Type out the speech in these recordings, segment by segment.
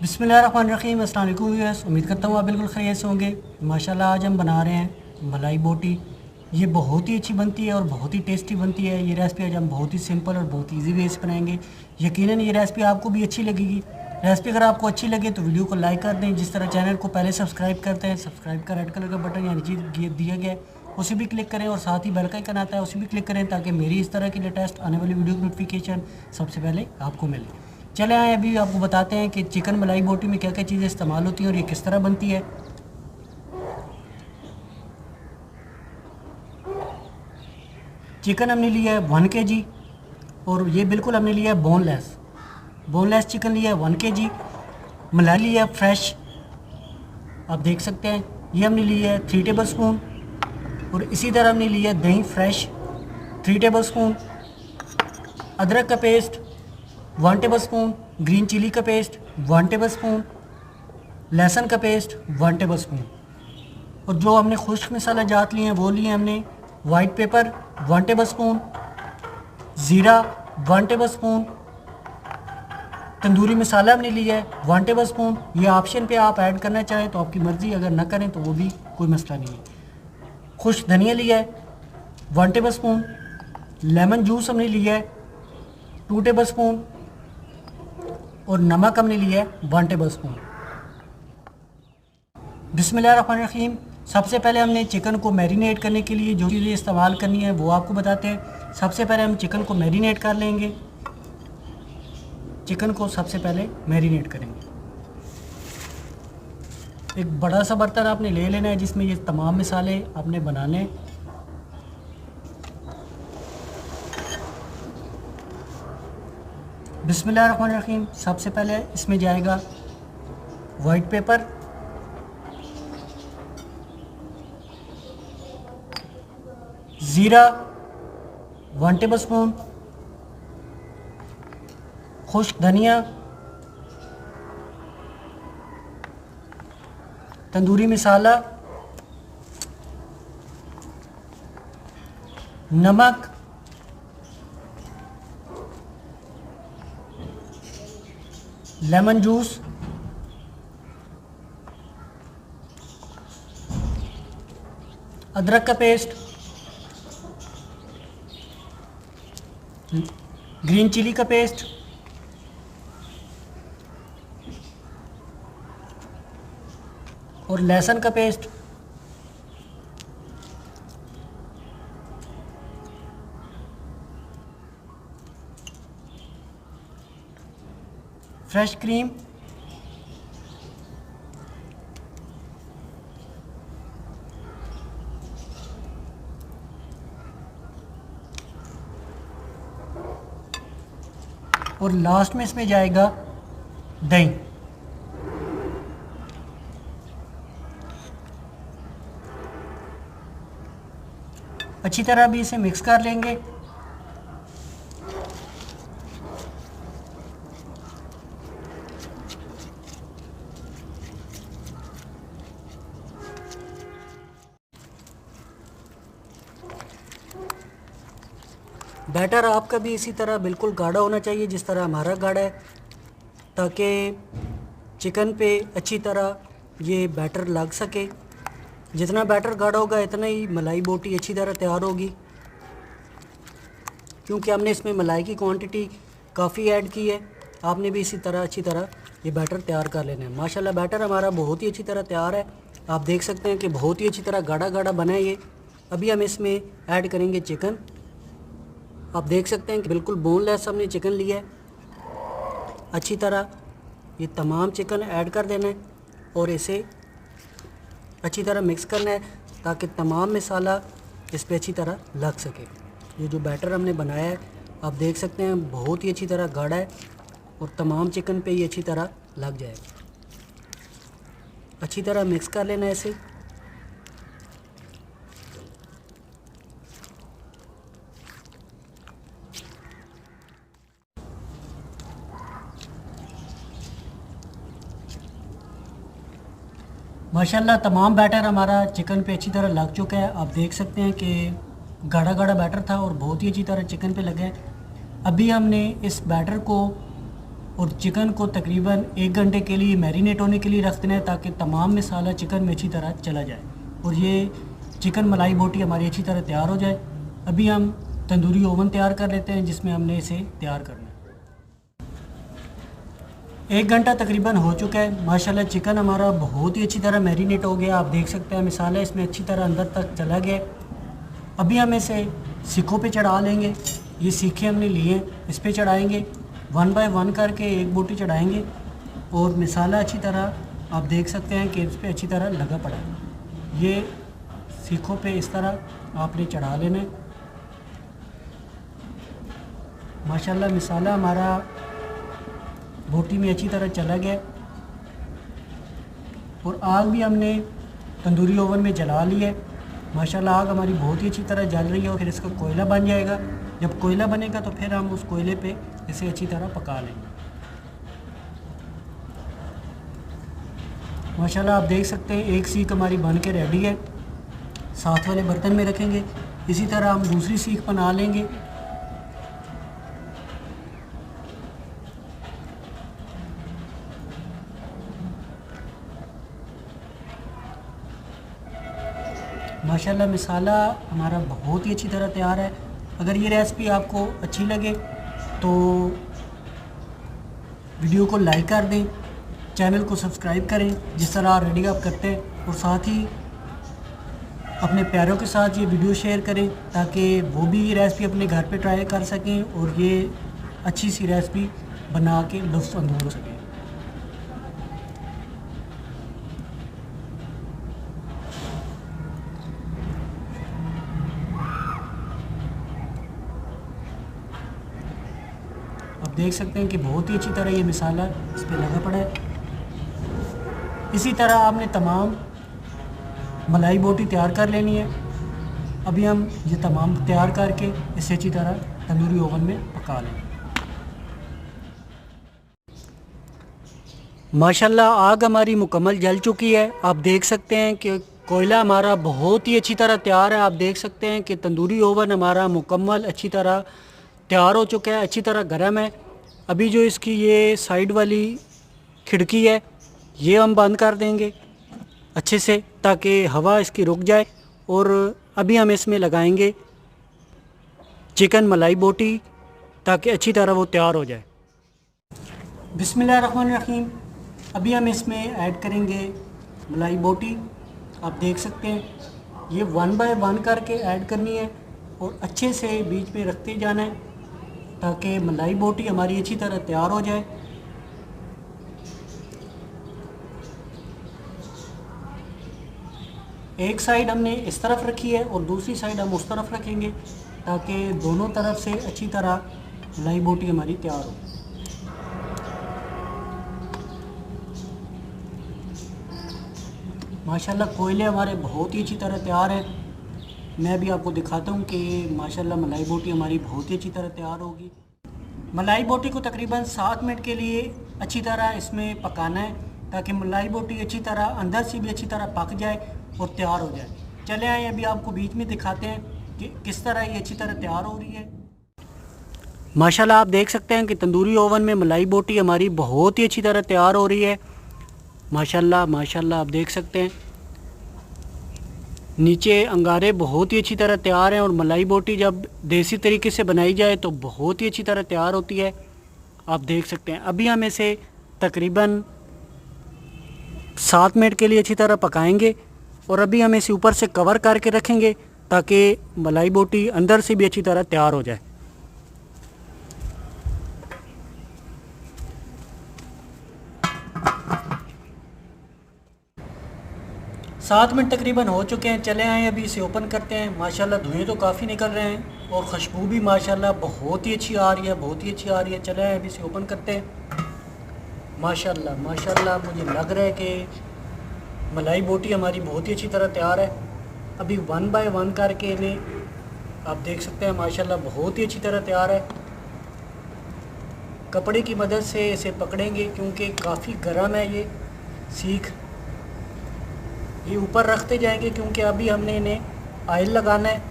बिस्मिल्लाहिर्रहमानिर्रहीम, अस्सलाम वालेकुम व्यूअर्स। उम्मीद करता हूँ आप बिल्कुल खैरियत से होंगे। माशाल्लाह आज हम बना रहे हैं मलाई बोटी। ये बहुत ही अच्छी बनती है और बहुत ही टेस्टी बनती है। ये रेसिपी आज हम बहुत ही सिंपल और बहुत ईजी वे से बनाएंगे। यकीनन ये रेसिपी आपको भी अच्छी लगेगी। रेसिपी अगर आपको अच्छी लगे तो वीडियो को लाइक कर दें। जिस तरह चैनल को पहले सब्सक्राइब करते हैं, सब्सक्राइब का रेड कलर का बटन यहाँ नीचे दिया गया है, उसी भी क्लिक करें और साथ ही बेल का आइकन आता है उसी भी क्लिक करें ताकि मेरी इस तरह की लेटेस्ट आने वाली वीडियो की नोटिफिकेशन सबसे पहले आपको मिले। चले आए अभी आपको बताते हैं कि चिकन मलाई बोटी में क्या क्या चीज़ें इस्तेमाल होती हैं और ये किस तरह बनती है। चिकन हमने लिया है 1 kg और ये बिल्कुल हमने लिया है बोनलेस चिकन लिया है 1 kg। मलाई लिया है फ्रेश, आप देख सकते हैं। ये हमने लिया है 3 टेबल स्पून और इसी तरह हमने लिया है दही फ्रेश 3 टेबल स्पून, अदरक का paste 1 table spoon, green chilli का पेस्ट 1 टेबल स्पून, लहसुन का पेस्ट 1 टेबल स्पून। और जो हमने खुश्क मसाला जात लिए हैं वो लिए हमने वाइट पेपर 1 टेबल स्पून, ज़ीरा 1 टेबल स्पून, तंदूरी मसाला हमने लिया है 1 टेबल स्पून। ये ऑप्शन पे आप ऐड करना चाहें तो आपकी मर्ज़ी, अगर ना करें तो वो भी कोई मसला नहीं है। खुश्क धनिया लिया है 1 टेबल स्पून, लेमन जूस हमने लिया है 2 टेबल स्पून और नमक हमने लिया है 1 टेबल स्पून। बिस्मिल्लाहिर्रहमानिर्रहीम। सबसे पहले हमने चिकन को मैरिनेट करने के लिए जो चीज़ें इस्तेमाल करनी है वो आपको बताते हैं। सबसे पहले हम चिकन को मैरिनेट कर लेंगे। चिकन को सबसे पहले मैरिनेट करेंगे। एक बड़ा सा बर्तन आपने ले लेना है जिसमें ये तमाम मसाले आपने बनाने हैं। बिस्मिल्लाहिर्रहमानिर्रहीम। सबसे पहले इसमें जाएगा वाइट पेपर, ज़ीरा 1 टेबल स्पून, खुश्क धनिया, तंदूरी मसाला, नमक, लेमन जूस, अदरक का पेस्ट, ग्रीन चिली का पेस्ट, और लहसुन का पेस्ट। फ्रेश क्रीम, और लास्ट में इसमें जाएगा दही। अच्छी तरह भी इसे मिक्स कर लेंगे। बैटर आपका भी इसी तरह बिल्कुल गाढ़ा होना चाहिए जिस तरह हमारा गाढ़ा है, ताकि चिकन पे अच्छी तरह ये बैटर लग सके। जितना बैटर गाढ़ा होगा इतना ही मलाई बोटी अच्छी तरह तैयार होगी, क्योंकि हमने इसमें मलाई की क्वांटिटी काफ़ी ऐड की है। आपने भी इसी तरह अच्छी तरह ये बैटर तैयार कर लेना है। माशाल्लाह बैटर हमारा बहुत ही अच्छी तरह तैयार है। आप देख सकते हैं कि बहुत ही अच्छी तरह गाढ़ा गाढ़ा बना है ये। अभी हम इसमें ऐड करेंगे चिकन। आप देख सकते हैं कि बिल्कुल बोनलेस हमने चिकन लिया है। अच्छी तरह ये तमाम चिकन ऐड कर देना है और इसे अच्छी तरह मिक्स करना है ताकि तमाम मसाला इस पर अच्छी तरह लग सके। ये जो बैटर हमने बनाया है आप देख सकते हैं बहुत ही अच्छी तरह गाढ़ा है और तमाम चिकन पे ये अच्छी तरह लग जाएगा। अच्छी तरह मिक्स कर लेना है इसे। माशाल्लाह तमाम बैटर हमारा चिकन पे अच्छी तरह लग चुका है। आप देख सकते हैं कि गाढ़ा गाढ़ा बैटर था और बहुत ही अच्छी तरह चिकन पे लगे। अभी हमने इस बैटर को और चिकन को तकरीबन 1 घंटे के लिए मैरिनेट होने के लिए रख देना है, ताकि तमाम मसाला चिकन में अच्छी तरह चला जाए और ये चिकन मलाई बोटी हमारी अच्छी तरह तैयार हो जाए। अभी हम तंदूरी ओवन तैयार कर लेते हैं जिसमें हमने इसे तैयार करना है। 1 घंटा तकरीबन हो चुका है। माशाल्लाह चिकन हमारा बहुत ही अच्छी तरह मैरिनेट हो गया। आप देख सकते हैं मसाला इसमें अच्छी तरह अंदर तक चला गया। अभी हम इसे सीखों पे चढ़ा लेंगे। ये सीखे हमने लिए हैं, इस पे चढ़ाएंगे 1 बाय 1 करके एक बोटी चढ़ाएंगे और मसाला अच्छी तरह आप देख सकते हैं कि इस पर अच्छी तरह लगा पड़ा है। ये सीखों पे इस तरह आपने चढ़ा लेना है। माशाल्लाह मसाला हमारा बोटी में अच्छी तरह चला गया और आग भी हमने तंदूरी ओवन में जला ली है। माशाल्लाह आग हमारी बहुत ही अच्छी तरह जल रही है और फिर इसका कोयला बन जाएगा। जब कोयला बनेगा तो फिर हम उस कोयले पे इसे अच्छी तरह पका लेंगे। माशाल्लाह आप देख सकते हैं एक सीख हमारी बन के रेडी है। साथ वाले बर्तन में रखेंगे। इसी तरह हम दूसरी सीख बना लेंगे। माशाल्लाह मसाला हमारा बहुत ही अच्छी तरह तैयार है। अगर ये रेसिपी आपको अच्छी लगे तो वीडियो को लाइक कर दें, चैनल को सब्सक्राइब करें जिस तरह ऑलरेडी आप करते हैं, और साथ ही अपने प्यारों के साथ ये वीडियो शेयर करें ताकि वो भी ये रेसिपी अपने घर पे ट्राई कर सकें और ये अच्छी सी रेसिपी बना के लुत्फ़ अंदोज़ हो सकें। आप देख सकते हैं कि बहुत ही अच्छी तरह ये मसाला इस पर लगा पड़ा है। इसी तरह आपने तमाम मलाई बोटी तैयार कर लेनी है। अभी हम ये तमाम तैयार करके इसे अच्छी तरह तंदूरी ओवन में पका लेंगे। माशाल्लाह आग हमारी मुकम्मल जल चुकी है। आप देख सकते हैं कि कोयला हमारा बहुत ही अच्छी तरह तैयार है। आप देख सकते हैं कि तंदूरी ओवन हमारा मुकम्मल अच्छी तरह तैयार हो चुका है, अच्छी तरह गर्म है। अभी जो इसकी ये साइड वाली खिड़की है ये हम बंद कर देंगे अच्छे से ताकि हवा इसकी रुक जाए। और अभी हम इसमें लगाएंगे चिकन मलाई बोटी ताकि अच्छी तरह वो तैयार हो जाए। बिस्मिल्लाहिर्रहमानिर्रहीम। अभी हम इसमें ऐड करेंगे मलाई बोटी। आप देख सकते हैं ये 1 बाय 1 करके ऐड करनी है और अच्छे से बीच में रखते जाना है ताकि मलाई बोटी हमारी अच्छी तरह तैयार हो जाए। एक साइड हमने इस तरफ रखी है और दूसरी साइड हम उस तरफ रखेंगे ताकि दोनों तरफ से अच्छी तरह मलाई बोटी हमारी तैयार हो। माशाल्लाह कोयले हमारे बहुत ही अच्छी तरह तैयार है। मैं भी आपको दिखाता हूँ कि माशाल्लाह मलाई बोटी हमारी बहुत ही अच्छी तरह तैयार होगी। मलाई बोटी को तकरीबन 7 मिनट के लिए अच्छी तरह इसमें पकाना है ताकि मलाई बोटी अच्छी तरह अंदर से भी अच्छी तरह पक जाए और तैयार हो जाए। चले आए अभी आपको बीच में दिखाते हैं कि किस तरह ये अच्छी तरह तैयार हो रही है। माशाल्लाह आप देख सकते हैं कि तंदूरी ओवन में मलाई बोटी हमारी बहुत ही अच्छी तरह तैयार हो रही है। माशाल्लाह माशाल्लाह आप देख सकते हैं नीचे अंगारे बहुत ही अच्छी तरह तैयार हैं और मलाई बोटी जब देसी तरीके से बनाई जाए तो बहुत ही अच्छी तरह तैयार होती है। आप देख सकते हैं अभी हम इसे तकरीबन 7 मिनट के लिए अच्छी तरह पकाएंगे और अभी हम इसे ऊपर से कवर करके रखेंगे ताकि मलाई बोटी अंदर से भी अच्छी तरह तैयार हो जाए। सात मिनट तकरीबन हो चुके हैं। चले आए अभी इसे ओपन करते हैं। माशाल्लाह धुएं तो काफ़ी निकल रहे हैं और खुशबू भी माशाल्लाह बहुत ही अच्छी आ रही है, बहुत ही अच्छी आ रही है। चले आए अभी इसे ओपन करते हैं। माशाल्लाह माशाल्लाह मुझे लग रहा है कि मलाई बोटी हमारी बहुत ही अच्छी तरह तैयार है। अभी 1 बाय 1 करके इन्हें आप देख सकते हैं माशाल्लाह बहुत ही अच्छी तरह तैयार है। कपड़े की मदद से इसे पकड़ेंगे क्योंकि काफ़ी गर्म है ये सीख। ये ऊपर रखते जाएंगे क्योंकि अभी हमने इन्हें ऑयल लगाना है।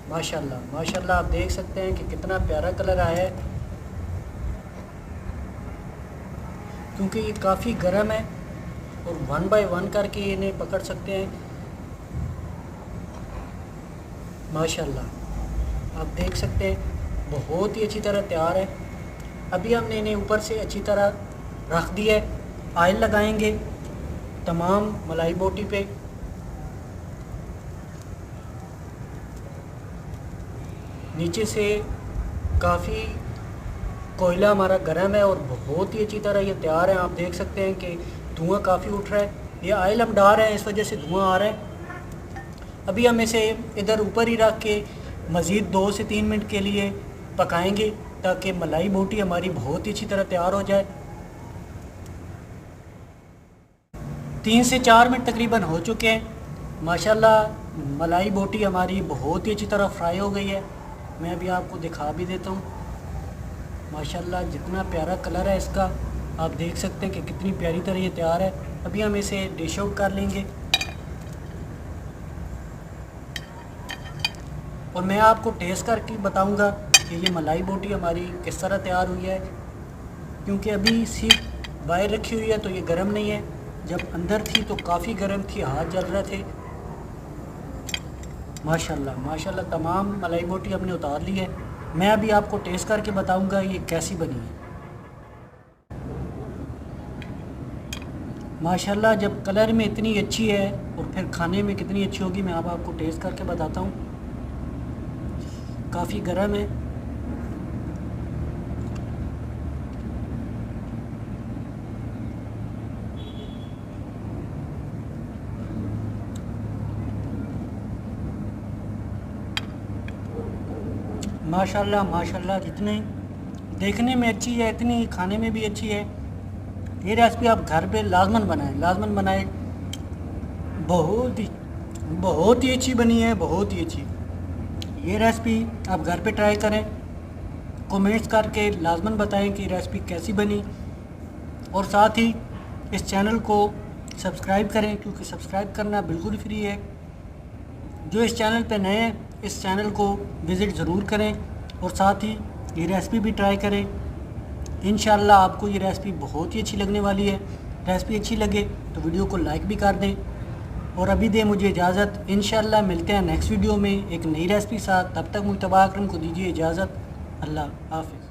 माशाल्लाह माशाल्लाह आप देख सकते हैं कि कितना प्यारा कलर आया है। क्योंकि ये काफ़ी गर्म है और 1 बाय 1 करके इन्हें पकड़ सकते हैं। माशाल्लाह आप देख सकते हैं बहुत ही अच्छी तरह तैयार है। अभी हमने इन्हें ऊपर से अच्छी तरह रख दिया है। ऑयल लगाएंगे तमाम मलाई बोटी पे। नीचे से काफ़ी कोयला हमारा गर्म है और बहुत ही अच्छी तरह ये तैयार है। आप देख सकते हैं कि धुआं काफ़ी उठ रहा है। ये ऑयल हम डाल रहे हैं, इस वजह से धुआं आ रहा है। अभी हम इसे इधर ऊपर ही रख के मज़ीद 2 से 3 मिनट के लिए पकाएंगे ताकि मलाई बोटी हमारी बहुत ही अच्छी तरह तैयार हो जाए। 3 से 4 मिनट तकरीबन हो चुके हैं। माशाल्लाह मलाई बोटी हमारी बहुत ही अच्छी तरह फ्राई हो गई है। मैं अभी आपको दिखा भी देता हूँ। माशाल्लाह जितना प्यारा कलर है इसका, आप देख सकते हैं कि कितनी प्यारी तरह ये तैयार है। अभी हम इसे डिश आउट कर लेंगे और मैं आपको टेस्ट करके बताऊंगा कि ये मलाई बोटी हमारी किस तरह तैयार हुई है। क्योंकि अभी सिर्फ बाहर रखी हुई है तो ये गर्म नहीं है, जब अंदर थी तो काफ़ी गर्म थी, हाथ जल रहे थे। माशाल्लाह माशाल्लाह तमाम मलाई बोटी हमने उतार ली है। मैं अभी आपको टेस्ट करके बताऊंगा ये कैसी बनी है। माशाल्लाह जब कलर में इतनी अच्छी है और फिर खाने में कितनी अच्छी होगी, मैं अब आपको टेस्ट करके बताता हूँ। काफ़ी गर्म है। माशाल्लाह माशाल्लाह जितनी देखने में अच्छी है इतनी खाने में भी अच्छी है। ये रेसिपी आप घर पे लाजमन बनाएं। बहुत ही अच्छी बनी है, बहुत ही अच्छी। ये रेसिपी आप घर पे ट्राई करें, कमेंट्स करके लाजमन बताएं कि रेसिपी कैसी बनी। और साथ ही इस चैनल को सब्सक्राइब करें क्योंकि सब्सक्राइब करना बिल्कुल फ्री है। जो इस चैनल पे नए हैं इस चैनल को विज़िट ज़रूर करें और साथ ही ये रेसिपी भी ट्राई करें। इंशाल्लाह आपको ये रेसिपी बहुत ही अच्छी लगने वाली है। रेसिपी अच्छी लगे तो वीडियो को लाइक भी कर दें और अभी दें मुझे इजाज़त। इंशाल्लाह मिलते हैं नेक्स्ट वीडियो में एक नई रेसिपी साथ। तब तक मुस्तफ़ा अकरम को दीजिए इजाज़त। अल्लाह हाफ़िज़।